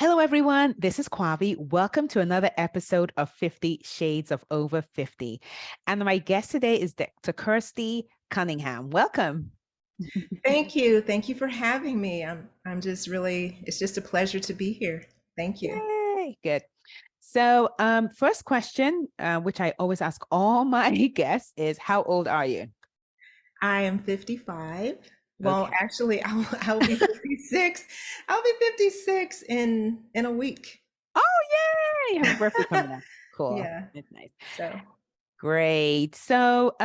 Hello, everyone. This is Kwavi. Welcome to another episode of 50 Shades of Over 50. And my guest today is Dr. Kirstie Cunningham. Welcome. Thank you. Thank you for having me. I'm just really, it's just a pleasure to be here. Thank you. Yay, good. So, first question, which I always ask all my guests is, how old are you? I am 55. Well, Okay. actually, I'll be 56. I'll be 56 in a week. Oh, yay! You have a birthday coming up. Cool. Yeah. That's nice. So, Great. So,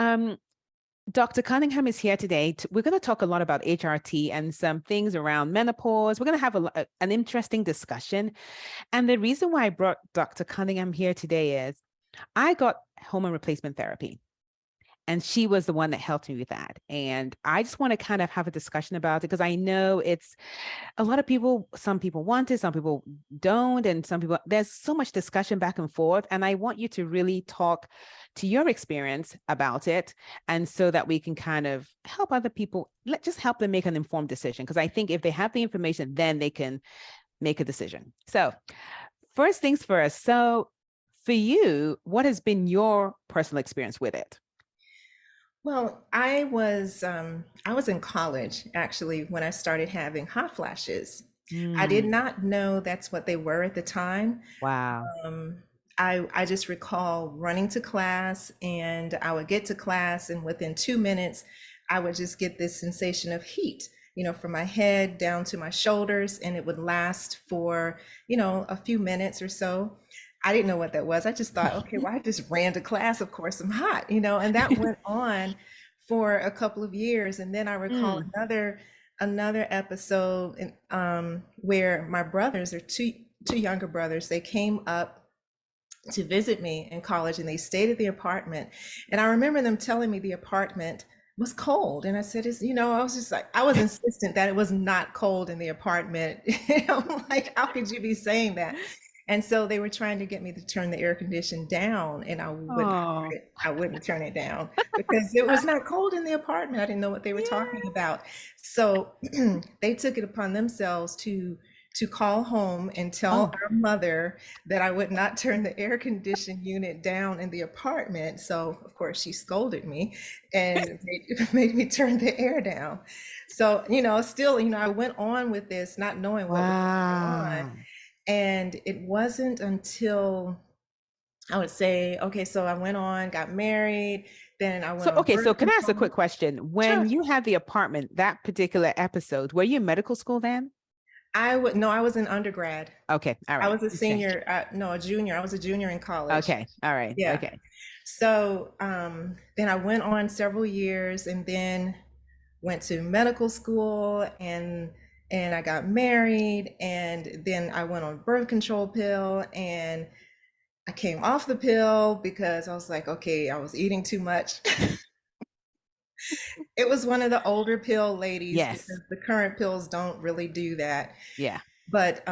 Dr. Cunningham is here today. We're going to talk a lot about HRT and some things around menopause. We're going to have an interesting discussion. And the reason why I brought Dr. Cunningham here today is I got hormone replacement therapy. And she was the one that helped me with that. And I just want to kind of have a discussion about it because I know it's a lot of people, some people want it, some people don't. And some people, there's so much discussion back and forth. And I want you to really talk to your experience about it. And so that we can kind of help other people, just help them make an informed decision. Because I think if they have the information, then they can make a decision. So first things first. So for you, what has been your personal experience with it? well, I was in college actually when I started having hot flashes. I did Mm, not know that's what they were at the time. wow. Um, I just recall running to class, and I would get to class, and within 2 minutes, I would just get this sensation of heat, from my head down to my shoulders, and it would last for, a few minutes or so. I didn't know what that was. I just thought, okay, well, I just ran to class. Of course, I'm hot, and that went on for a couple of years. And then I recall Mm, another episode where my brothers, or two younger brothers, they came up to visit me in college, and they stayed at the apartment. And I remember them telling me the apartment was cold. And I said, I was just like, I was insistent that it was not cold in the apartment. I'm like, how could you be saying that? And so they were trying to get me to turn the air condition down, and oh, I wouldn't turn it down because it was not cold in the apartment. I didn't know what they were talking yeah. about. So they took it upon themselves to call home and tell Oh, our mother that I would not turn the air condition unit down in the apartment. So of course she scolded me and made me turn the air down. So, still, I went on with this not knowing what was going on. wow. And it wasn't until I would say, okay, so I went on, got married, then I went So, on okay, so birth can I ask a control. quick question? Sure. When you had the apartment, that particular episode, were you in medical school then? No, I was an undergrad. Okay, all I right. was a Okay. senior, no, a junior. I was a junior in college. Okay, all right. Yeah. Okay. So then I went on several years, and then went to medical school, and I got married, and then I went on birth control pill, and I came off the pill because I was like, okay, I was eating too much. It was one of the older pill ladies Yes. because the current pills don't really do that. Yeah. But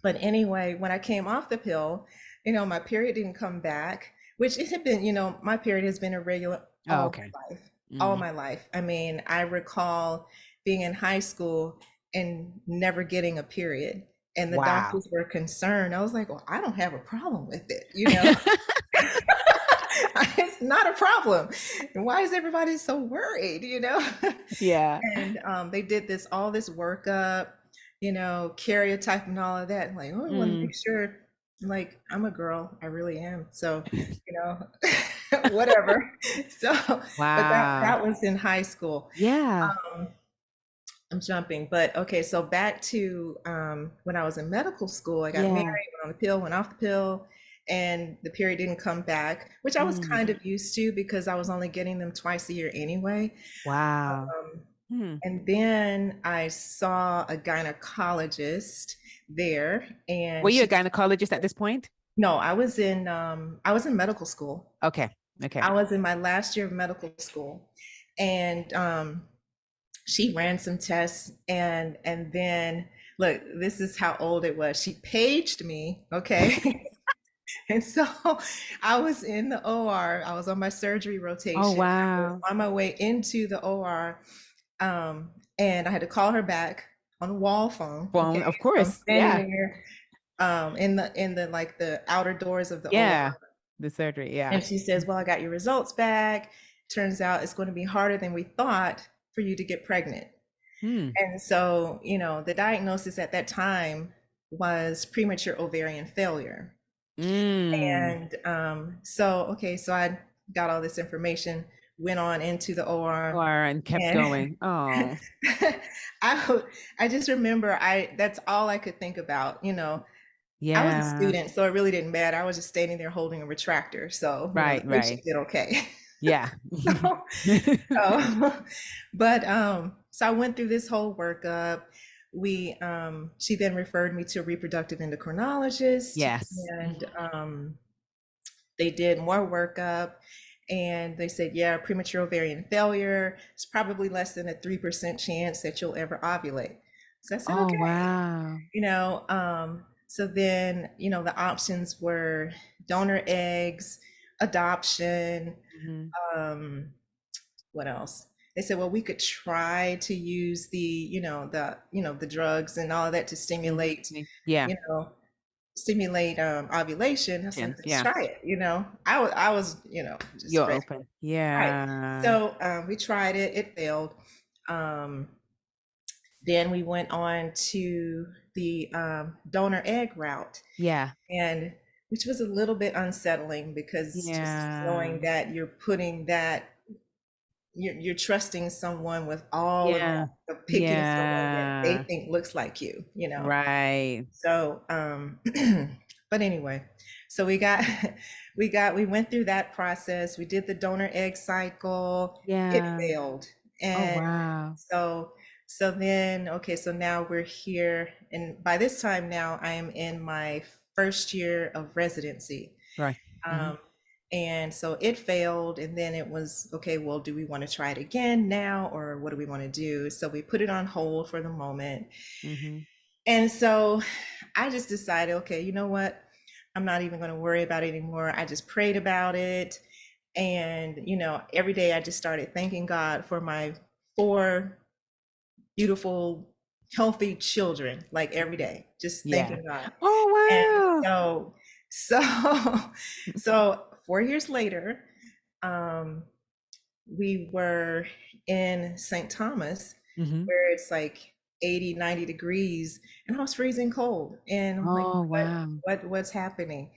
but anyway, when I came off the pill, my period didn't come back, which it had been, my period has been irregular Oh, all okay. my life, all Mm, my life. I mean, I recall being in high school and never getting a period. And the wow. doctors were concerned. I was like, well, I don't have a problem with it. It's not a problem. And why is everybody so worried? Yeah. And they did all this workup, karyotype and all of that. And like, oh, I want to Mm, make sure, like, I'm a girl. I really am. So, you know, whatever. So, but wow. that was in high school. Yeah. Um, I'm jumping, but okay. So back to when I was in medical school, I got married, Yeah. went on the pill, went off the pill, and the period didn't come back, which I was Mm, kind of used to because I was only getting them twice a year anyway. wow. Um, Hmm. and then I saw a gynecologist there, Were and you a she, gynecologist at this point? no, I was in medical school. Okay. Okay. I was in my last year of medical school, and she ran some tests, and then look, this is how old it was. She paged me, okay? And so I was in the OR. I was on my surgery Oh, rotation. I was wow. on my way into the OR, and I had to call her back on wall phone. Phone, Okay. of So I'm course. standing Yeah. there in the like the outer doors of the Yeah. OR. The surgery. Yeah. And she says, well, I got your results back. Turns out it's going to be harder than we thought for you to get pregnant. Hmm. And so, the diagnosis at that time was premature ovarian failure. Mm. And so I got all this information, went on into the OR, Or and kept and going. Oh. I just remember that's all I could think about. I was a Yeah. student, so it really didn't matter. I was just standing there holding a retractor. So, Right, the patient right. did okay. Yeah. So, so, so I went through this whole workup. She then referred me to a reproductive endocrinologist, Yes. and they did more workup, and they said, yeah, premature ovarian failure. It's probably less than a 3% chance that you'll ever ovulate. So I said, Oh, okay. wow. So then, the options were donor eggs, adoption, Mhm. um, what else? They said, well, we could try to use the drugs and all of that to stimulate, Yeah. you know, ovulation. I was like, let's Yeah. try it. I was, just You're ready. open. Right. Yeah. So we tried it. It failed. Um, then we went on to the donor egg route, Yeah. and which was a little bit unsettling because just Yeah. knowing that you're trusting someone with all of Yeah. that, of picking someone that they Yeah. think looks like you. Right. So, but anyway, so we went through that process. We did the donor egg cycle. It Yeah. failed. Oh, And wow. so then, okay, so now we're here. And by this time now, I am in my first year of residency. Right. Hmm. Um, and so it failed. And then it was, okay, well, do we want to try it again now, or what do we want to do? So we put it on hold for the moment. Hmm. And so I just decided, okay, you know what? I'm not even going to worry about it anymore. I just prayed about it. And, every day I just started thanking God for my 4 beautiful, healthy children, like every day, just Yeah. thanking God. And Oh, wow. so, so 4 years later, um, we were in St. Thomas, Hmm. where it's like 80, 90 degrees, and I was freezing cold. And I'm like, Oh, wow. what's happening?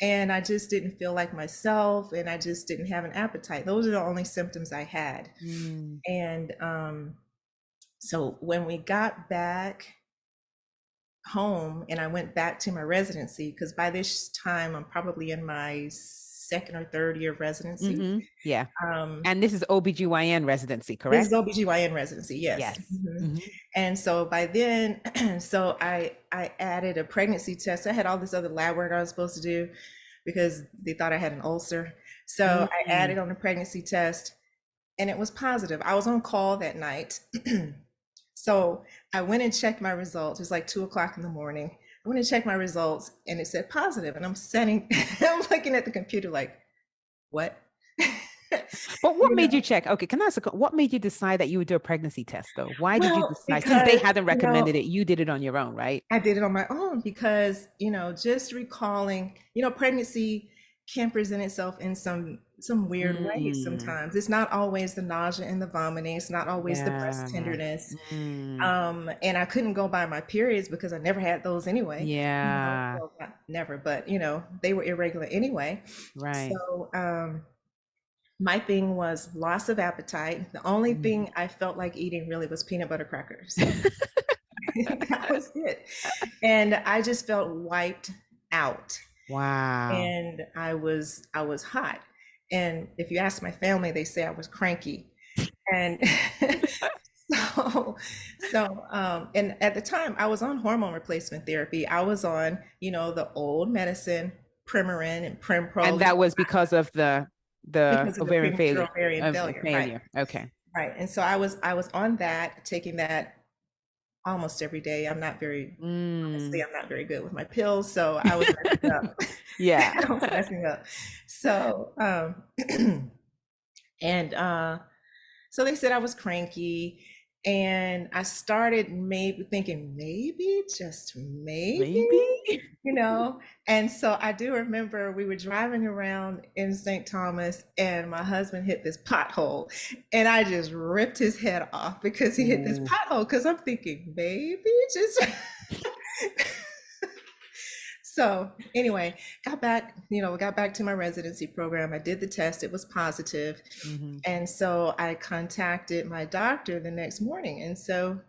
And I just didn't feel like myself, and I just didn't have an appetite. Those are the only symptoms I had. Mm. And so when we got back home and I went back to my residency, because by this time I'm probably in my second or third year of residency. Yeah. Um, And this is OBGYN residency, this is correct? OBGYN residency, yes. Yes. Hmm. And so by then, so I added a pregnancy test. I had all this other lab work I was supposed to do because they thought I had an ulcer. So I added Mm. on the pregnancy test, and it was positive. I was on call that night. So I went and checked my results. It was like 2 o'clock in the morning. I went and checked my results, and it said positive. And I'm sitting, I'm looking at the computer like, what? But what You made you know, check? Okay, can I ask what made you decide that you would do a pregnancy test though? Why did you well, decide? Since they because, hadn't recommended it, you did it on your own, right? I did it on my own because, just recalling, pregnancy can present itself in some weird ways Mm. sometimes. It's not always the nausea and the vomiting. It's not always the breast Yeah. tenderness. Mm. And I couldn't go by my periods because I never had those anyway. Yeah. Well, not never, but they were irregular anyway. Right. So my thing was loss of appetite. The only Mhm. thing I felt like eating really was peanut butter crackers. That was it. And I just felt wiped out. Wow. And I was hot. And if you ask my family, they say I was cranky. And so and at the time I was on hormone replacement therapy. I was on, the old medicine, Premarin and And Primprol, that was because of the because of the ovarian premature failure. ovarian failure. Right. Failure. Okay. Right. And so I was on that, taking that almost every day. Honestly, Mm. I'm not very good with my pills, so I was messing up. Yeah. I was messing up. So and so they said I was cranky. And I started maybe thinking, maybe, just maybe, Maybe. you know. And so I do remember we were driving around in St. Thomas and my husband hit this pothole and I just ripped his head off because he hit this Ooh. pothole because I'm thinking, maybe just so anyway, got back to my residency program. I did the test, it was positive. Mm-hmm. And so I contacted my doctor the next morning. And so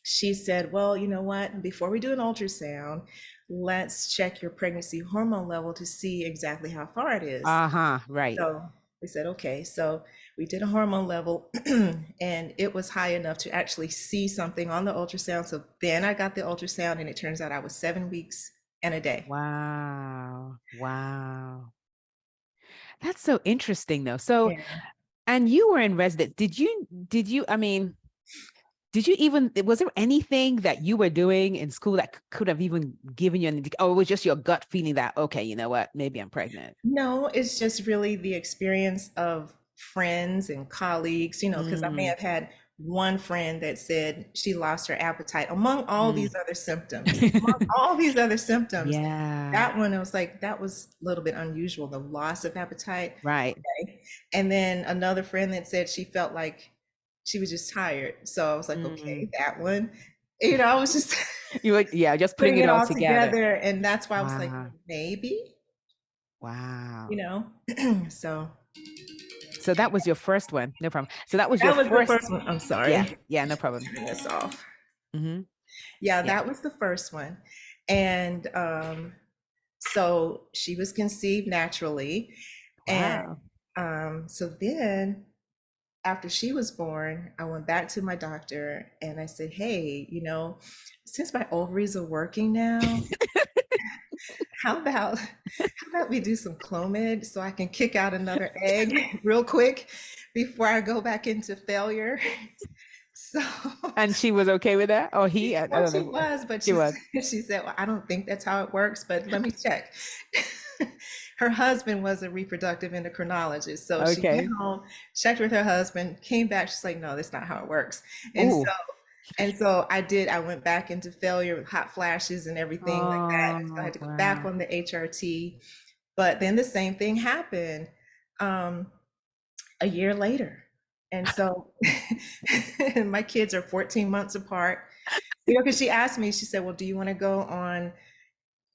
she said, well, you know what? Before we do an ultrasound, let's check your pregnancy hormone level to see exactly how far it is. Uh-huh. Right. So we said, okay. So we did a hormone level and it was high enough to actually see something on the ultrasound. So then I got the ultrasound and it turns out I was 7 weeks and a day. Wow. Wow. That's so interesting though. So, Yeah. and you were in residence. I mean, did you even, was there anything that you were doing in school that could have even given you or it was just your gut feeling that, okay, you know what, maybe I'm pregnant? No, it's just really the experience of friends and colleagues, because I may Mm, have had one friend that said she lost her appetite among all mm. these other symptoms. Among all these other symptoms, Yeah. that one I was like, that was a little bit unusual, the loss of appetite. Right. Okay. And then another friend that said she felt like she was just tired. So I was like, okay, Mm. that one. I was just You were, yeah, just putting putting it it all all together. together. And that's why I was like, Wow. maybe, you Wow. know? So So that was your first one. No problem. So that was your that was the first. first one. I'm Yeah. sorry. Yeah. No problem. Turn this off. Mm-hmm. Yeah, Yeah. that was the first one. And so she was conceived naturally. And Wow. so then after she was born, I went back to my doctor and I said, hey, since my ovaries are working now, how about we do some Clomid so I can kick out another egg real quick before I go back into failure. So And she was okay with that? Or he? I well, don't she know. was, but She was. she said, well, I don't think that's how it works, but let me check. Her husband was a reproductive endocrinologist. So she went Okay. home, checked with her husband, came back. She's like, no, that's not how it works. And so, Ooh. I went back into failure with hot flashes and everything like that. And so I Oh, had to go back wow. on the HRT. But then the same thing happened um, a year later. And so my kids are 14 months apart. Because she asked me, she said, well, do you want to go on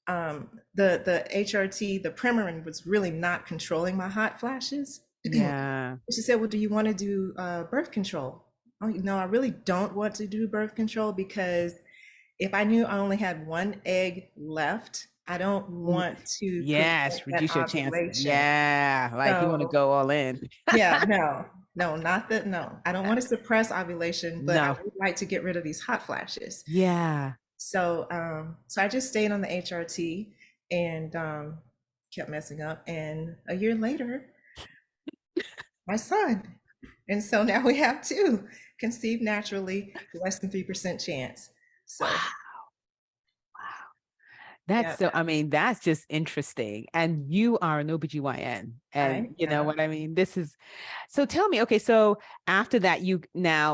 the HRT? The Premarin was really not controlling my hot flashes. Yeah. She said, well, do you want to do birth control? Oh, no, I really don't want to do birth control because if I knew I only had one egg left, I don't Mm, want to prevent yes. that Reduce your chances. ovulation. Yeah. Like you want to So go all in. yeah, no, no, not that, no. I don't want to suppress ovulation, but I No. would like to get rid of these hot flashes. Yeah. So I just stayed on the HRT and kept messing up. And a year later, my son. And so now we have two conceived naturally, less than 3% chance. So Wow. Wow. That's yeah, so, I mean, that's just interesting. And you are an OBGYN. And I you know am. what I mean? This is so tell me, okay, so after that,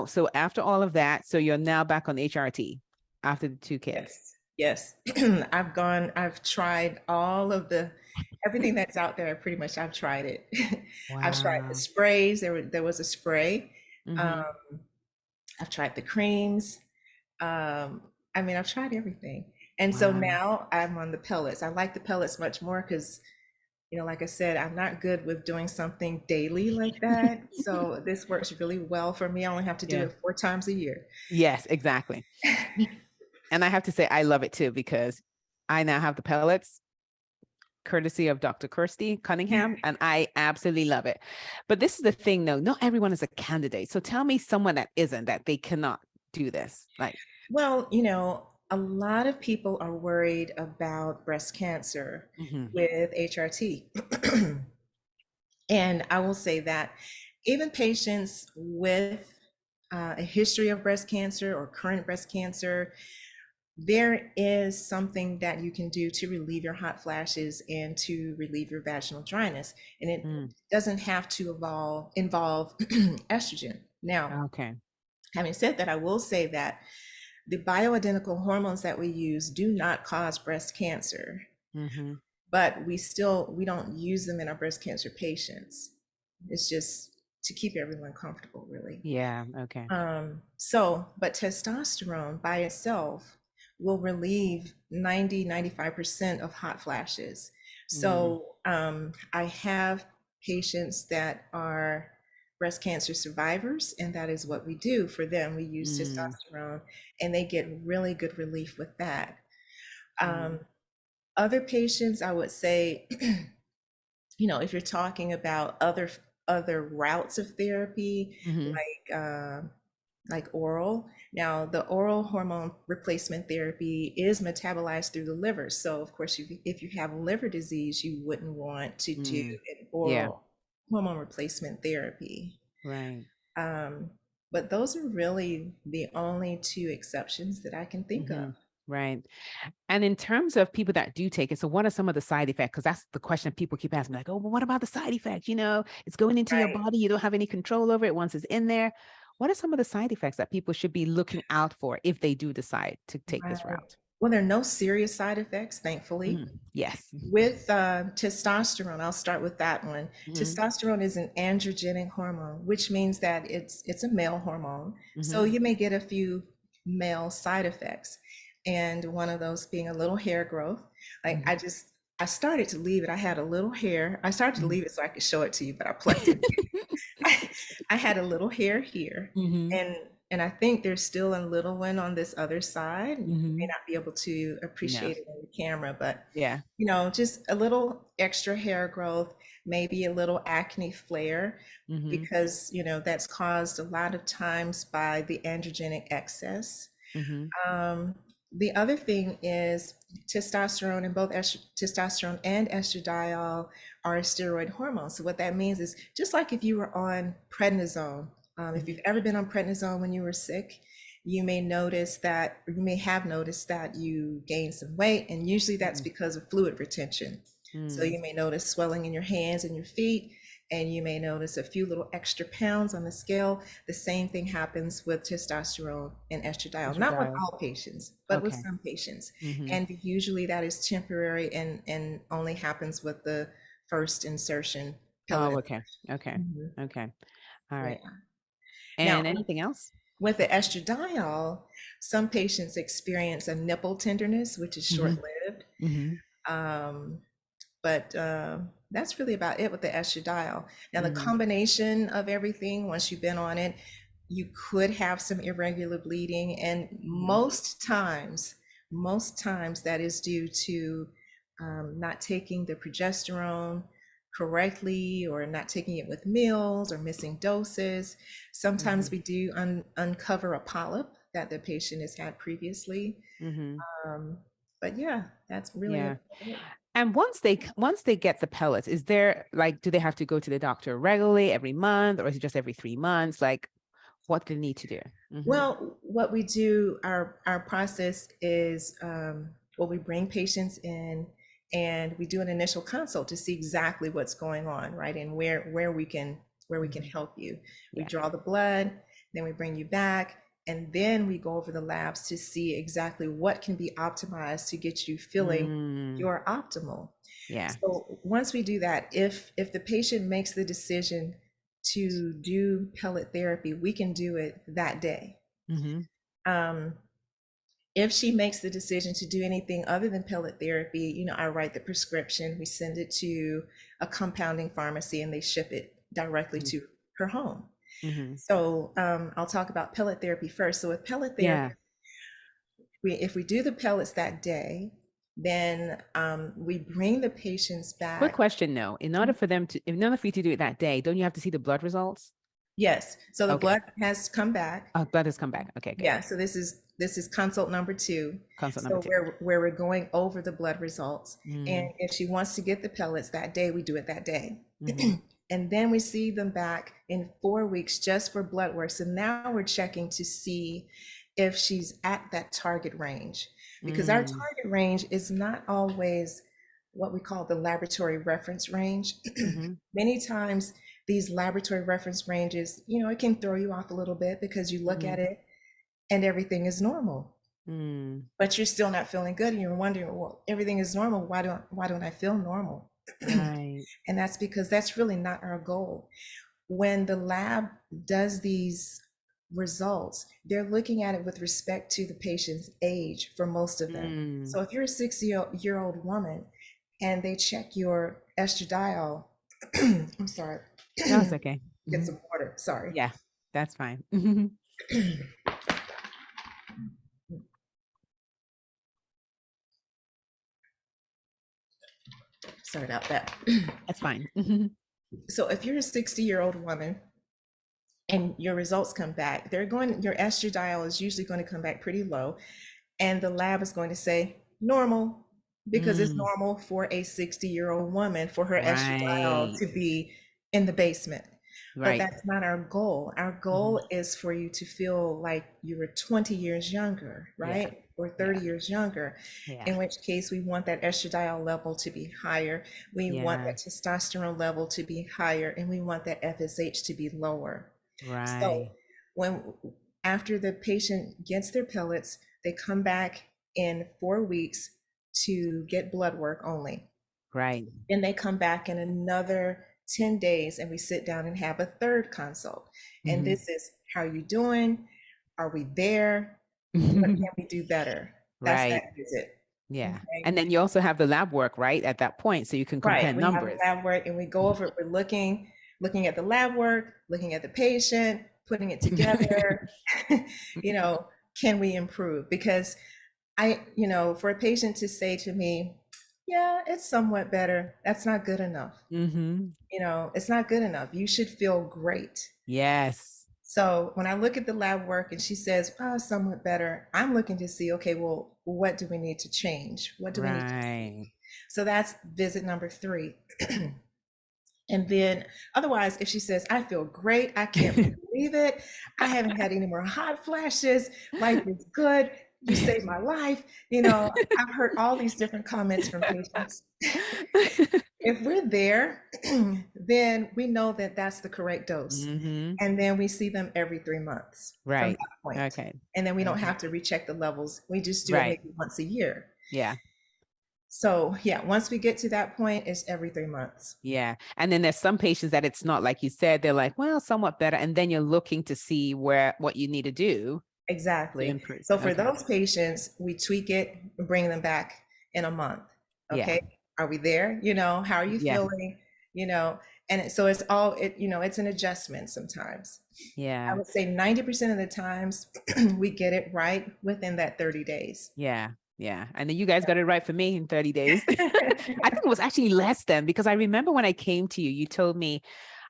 so after all of that, so you're now back on HRT after the two kids. Yes, yes. I've tried everything that's out there, pretty much I've tried it. I've tried the Wow. sprays, there was a spray. Um, Mm-hmm. I've tried the creams. I mean, I've tried everything. And so Wow. now I'm on the pellets. I like the pellets much more because, like I said, I'm not good with doing something daily like that. So this works really well for me. I only have to do Yeah. it 4 times a year. Yes, exactly. And I have to say, I love it too, because I now have the pellets courtesy of Dr. Kirstie Cunningham, and I absolutely love it. But this is the thing, though, not everyone is a candidate. So tell me someone that isn't, that they cannot do this. Like, Well, a lot of people are worried about breast cancer mhm. with HRT. And I will say that even patients with a history of breast cancer or current breast cancer, there is something that you can do to relieve your hot flashes and to relieve your vaginal dryness. And it Mm, doesn't have to involve estrogen. Now, okay. Having said that, I will say that the bioidentical hormones that we use do not cause breast cancer, Mm-hmm. but we don't use them in our breast cancer patients. It's just to keep everyone comfortable, really. Yeah. Okay. But testosterone by itself will relieve 95% of hot flashes. Mm, So I have patients that are breast cancer survivors, and that is what we do for them. We use mm, testosterone, and they get really good relief with that. mm, Um, Other patients, I would say, if you're talking about other routes of therapy, mm-hmm. like oral. Now, the oral hormone replacement therapy is metabolized through the liver. So, of course, if you have liver disease, you wouldn't want to do Mm. an Yeah. oral hormone replacement therapy. Right. Um, but those are really the only two exceptions that I can think of. Mm-hmm. Right. And in terms of people that do take it, so what are some of the side effects? Because that's the question people keep asking, like, oh, well, what about the side effects? It's going into your Right. body. You don't have any control over it once it's in there. What are some of the side effects that people should be looking out for if they do decide to take this Right. route? Well, there are no serious side effects, thankfully. Yes. With testosterone, I'll start with that one. Mm-hmm. Testosterone is an androgenic hormone, which means that it's a male hormone. So Mm-hmm. you may get a few male side effects, and one of those being a little hair growth. Like I started to leave it. I had a little hair. I started to Mm-hmm. leave it so I could show it to you, but I plucked it. I had a little hair here, Mm-hmm. and I think there's still a little one on this other side. You may Mm-hmm. not be able to No. appreciate it on the camera, but Yeah. just a little extra hair growth, maybe a little acne flare, Mm-hmm. because that's caused a lot of times by the androgenic excess. Mm-hmm. Um, the other thing is testosterone, and both testosterone and estradiol are steroid hormones. So what that means is, just like if you were on prednisone, if you've ever been on prednisone when you were sick, you may notice that, or you may have noticed that you gained some weight, and usually that's Mm-hmm. because of fluid retention. So Mm-hmm. you may notice swelling in your hands and your feet, and you may notice a few little extra pounds on the scale. The same thing happens with testosterone and estradiol, not with Estradiol. all patients, but with Okay. some patients. Mm-hmm. And usually that is temporary, and only happens with the first insertion, pellet Oh, okay. Okay. insertion. Okay. All Yeah. right. Now, And anything else? with the estradiol, some patients experience a nipple tenderness, which is Mm-hmm. short-lived. Mm-hmm. Um, but that's really about it with the estradiol. Now, the Mm-hmm. combination of everything, once you've been on it, you could have some irregular bleeding, and Mm-hmm. most times that is due to not taking the progesterone correctly, or not taking it with meals, or missing doses. Sometimes we do uncover a polyp that the patient has had previously. Mm-hmm. Um, but yeah, that's really Yeah. about it. And once they get the pellets, is there like, do they have to go to the doctor regularly every month, or is it just every 3 months? Like, what do they need to do? Mm-hmm. Well, what we do, our process is, well, we bring patients in, and we do an initial consult to see exactly what's going on, right? And where we can Mm-hmm. help you. We Yeah. draw the blood, then we bring you back, and then we go over the labs to see exactly what can be optimized to get you feeling Mm, your optimal. yeah. So once we do that, if the patient makes the decision to do pellet therapy, we can do it that day. Mm-hmm. Um, if she makes the decision to do anything other than pellet therapy, I write the prescription, we send it to a compounding pharmacy, and they ship it directly to her home. Mm-hmm. So I'll talk about pellet therapy first. So with pellet therapy, Yeah. if we do the pellets that day, then we bring the patients Quick back. question, though. In order for you to do it that day, don't you have to see the blood results? Yes, so the Okay. blood has come back. Oh, blood has come back. Okay, good. Yeah, so this is consult number two. Consult number So two. where we're going over the blood results. And Mm, if she wants to get the pellets that day, we do it that day. mm-hmm. And then we see them back in 4 weeks just for blood work. So now we're checking to see if she's at that target range, because our Mm, target range is not always what we call the laboratory reference range. mm-hmm. Many times these laboratory reference ranges, it can throw you off a little bit because you look at Mhm. it and everything is normal, Mm. but you're still not feeling good and you're wondering, well, everything is normal. Why don't I feel normal? Right. And that's because that's really not our goal. When the lab does these results, they're looking at it with respect to the patient's age for most of them. Mm. So if you're a 60-year-old woman and they check your estradiol, I'm sorry, No, it's okay. get Mhm. some water, sorry. Yeah, that's fine. Sorry about that. That's fine. So if you're a 60-year-old woman and your results come back, your estradiol is usually going to come back pretty low, and the lab is going to say normal, because it's Mm. normal for a 60-year-old woman for her estradiol Right. to be in the basement. But Right. that's not our goal. Our Mhm. goal is for you to feel like you were 20 years younger, Yeah. right? Or Yeah. 30 years younger, Yeah. in which case we want that estradiol level to be higher. We want Yeah. that testosterone level to be higher, and we want that FSH to be lower. So Right. when after the patient gets their pellets, they come back in 4 weeks to get blood work only. Right. Then they come back in another 10 days and we sit down and have a third consult. And Mhm. this is, how are you doing? Are we there? What can we do better? That's that Right. visit. Yeah. Okay. And then you also have the lab work, right? At that point, so you can compare Right. We have the numbers. lab work and we go over it. We're looking at the lab work, looking at the patient, putting it together. you know, can we improve? Because for a patient to say to me, yeah, it's somewhat better, that's not good enough. Mm-hmm. It's not good enough. You should feel great. Yes. So when I look at the lab work and she says, oh, somewhat better, I'm looking to see, okay, well, what do we need to change? What do we need to see? Right. So that's visit number 3. And then otherwise, if she says, I feel great, I can't believe it, I haven't had any more hot flashes, life is good, you saved my life. I've heard all these different comments from patients. If we're there, then we know that that's the correct dose. Mm-hmm. And then we see them every 3 months from Right. that point. Okay. And then we don't Okay. have to recheck the levels. We just do it Right. maybe once a year. Yeah. So yeah, once we get to that point, it's every 3 months. Yeah. And then there's some patients that it's not like you said, they're like, well, somewhat better. And then you're looking to see what you need to do to Exactly. improve. So for Okay. those patients, we tweak it and bring them back in a month. Yeah. Okay. Are we there? How are you Yeah. feeling? You know, so it's all it's an adjustment sometimes. I Yeah. would say 90% of the times we get it right within that 30 days. Yeah. Yeah. And then you guys got it right for me in 30 days. I think it was actually less than, because I remember when I came to you, you told me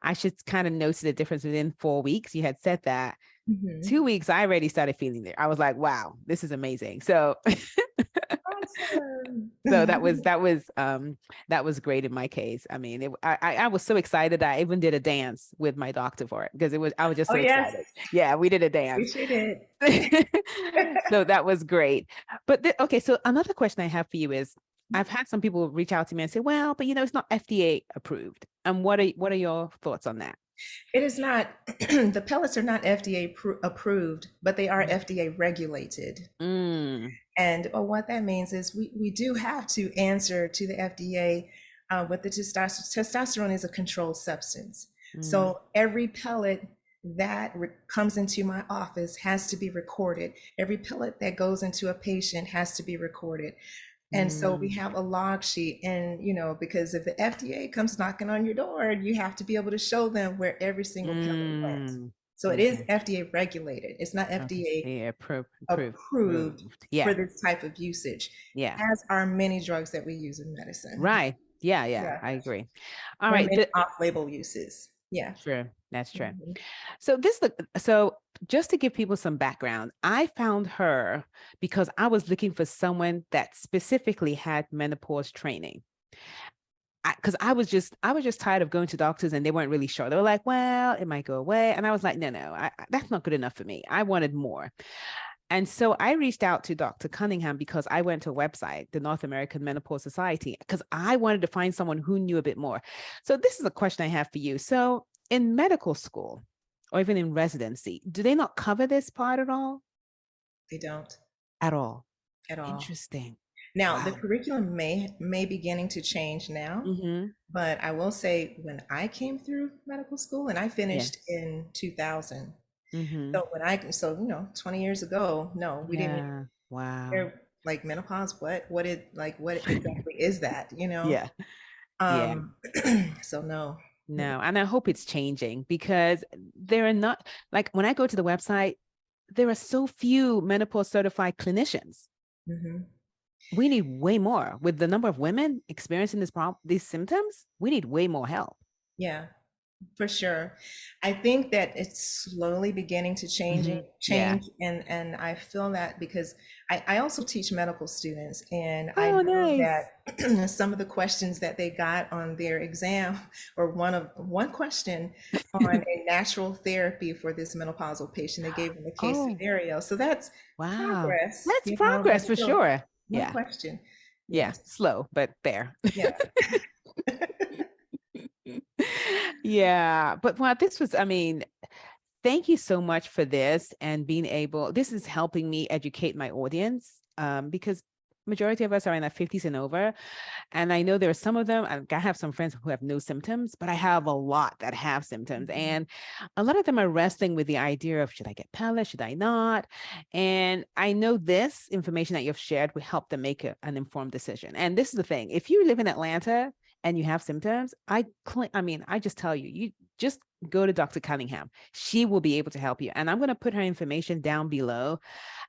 I should kind of notice the difference within 4 weeks. You had said that. Mhm. 2 weeks, I already started feeling it. I was like, wow, this is amazing. So Awesome. so that was great in my case. I mean, I was so excited that I even did a dance with my doctor for it, because I was just Oh, so yes, excited. Yeah, we did a we dance. sure did. So that was great. But okay, so another question I have for you is, I've had some people reach out to me and say, well, but it's not FDA approved. And what are your thoughts on that? It is not, the pellets are not FDA approved, but they are FDA regulated. Mm, And what that means is we do have to answer to the FDA with the testosterone. Testosterone is a controlled substance. mm, So every pellet that comes into my office has to be recorded. Every pellet that goes into a patient has to be recorded. And so we mm, have a log sheet, and because if the FDA comes knocking on your door, you have to be able to show them where every single pellet went. mm. So it is Okay. FDA regulated. It's not Okay. FDA Yeah, approved approved. for Yeah. this type of usage, Yeah. as are many drugs that we use in medicine. Right. Yeah, yeah, Yeah. I agree. All And right. many off-label uses. Yeah. True. That's true. Mhm. So just to give people some background, I found her because I was looking for someone that specifically had menopause training. Because I was just tired of going to doctors and they weren't really sure. They were like, well, it might go away. And I was like, no, that's not good enough for me. I wanted more. And so I reached out to Dr. Cunningham because I went to a website, the North American Menopause Society, because I wanted to find someone who knew a bit more. So this is a question I have for you. So in medical school or even in residency, do they not cover this part at all? They don't At all. at all. Interesting. Now, the Wow. curriculum may beginning to change now, Mm-hmm. but I will say when I came through medical school and I finished Yes. in 2000. Mm-hmm. So 20 years ago, no, we didn't Yeah. Wow. hear like menopause. What exactly is that, you know? Yeah. Yeah. Um, so no. No. And I hope it's changing because there are not, like when I go to the website, there are so few menopause certified clinicians. Mhm. We need way more. With the number of women experiencing these symptoms, we need way more help. Yeah. For sure. I think that it's slowly beginning to Mm-hmm. Yeah. change, and I feel that because I also teach medical students, and I Oh, know nice. that some of the questions that they got on their exam, or one question on a natural therapy for this menopausal patient, they gave them a case Oh, scenario. So that's wow. progress, That's but progress for still sure. one Yeah. question. Yeah. Yes. Slow, but there. Yeah. Yeah. But wow, this was, I mean, thank you so much for this and being able, this is helping me educate my audience because majority of us are in our 50s and over. And I know there are some of them, I have some friends who have no symptoms, but I have a lot that have symptoms. Mhm. And a lot of them are wrestling with the idea of, should I get pellets? Should I not? And I know this information that you've shared will help them make an informed decision. And this is the thing, if you live in Atlanta and you have symptoms, I just tell you, you just go to Dr. Cunningham. She will be able to help you. And I'm going to put her information down below.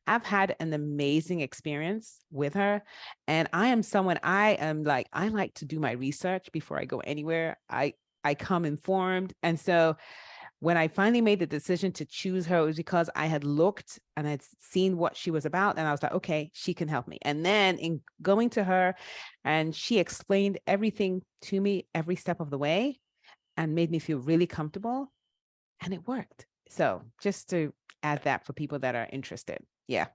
I've had an amazing experience with her. And I like to do my research before I go anywhere. I come informed. And so when I finally made the decision to choose her, it was because I had looked and I'd seen what she was about. And I was like, okay, she can help me. And then in going to her, and she explained everything to me every step of the way and made me feel really comfortable. And it worked. So just to add that for people that are interested. Yeah.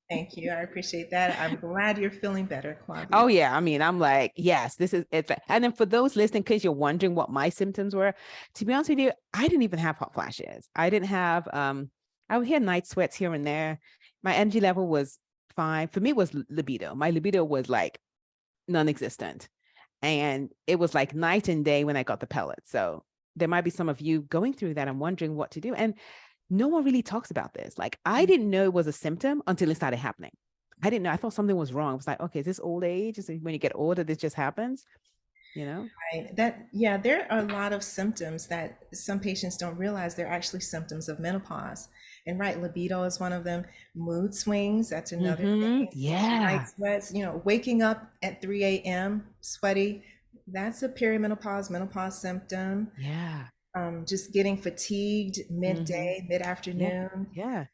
Thank you. I appreciate that. I'm glad you're feeling better, Oh Claudia. yeah. I mean, I'm like, yes, this is it. And then for those listening, in case you're wondering what my symptoms were, to be honest with you, I didn't even have hot flashes. I didn't have I would hear night sweats here and there. My energy level was fine. For me, it was libido. My libido was like non-existent. And it was like night and day when I got the pellets. So there might be some of you going through that and wondering what to do. And no one really talks about this. Like I didn't know it was a symptom until it started happening. I didn't know. I thought something was wrong. I was like, okay, is this old age? Is it when you get older, this just happens? You know? Right. That, yeah, there are a lot of symptoms that some patients don't realize they're actually symptoms of menopause. And right, libido is one of them. Mood swings, that's another Mm-hmm. thing. Night Yeah. sweats, waking up at 3 a.m. sweaty, that's a menopause symptom. Yeah. Just getting fatigued Mm-hmm. midday, Yeah. mid-afternoon, Yeah.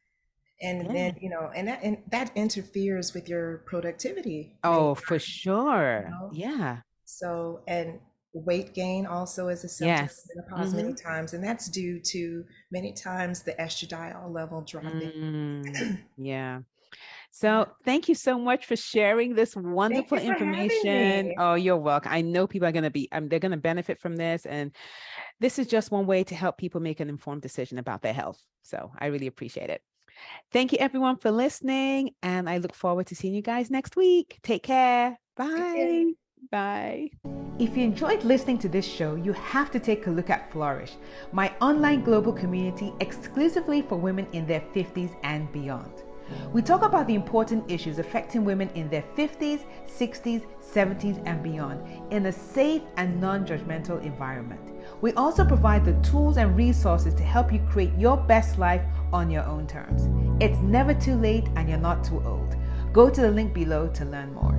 and Yeah. then, and that interferes with your productivity many Oh, for you sure. know. Yeah. So, and weight gain also is a symptom of Yes. menopause Mm-hmm. many times, and that's due to many times the estradiol level dropping. Yeah. Yeah. So thank you so much for sharing this Thank wonderful you for having information. me. Oh, you're welcome. I know people are going to they're going to benefit from this. And this is just one way to help people make an informed decision about their health. So I really appreciate it. Thank you everyone for listening. And I look forward to seeing you guys next week. Take care. Take care. Bye. Bye. If you enjoyed listening to this show, you have to take a look at Flourish, my online global community exclusively for women in their 50s and beyond. We talk about the important issues affecting women in their 50s, 60s, 70s, and beyond in a safe and non-judgmental environment. We also provide the tools and resources to help you create your best life on your own terms. It's never too late and you're not too old. Go to the link below to learn more.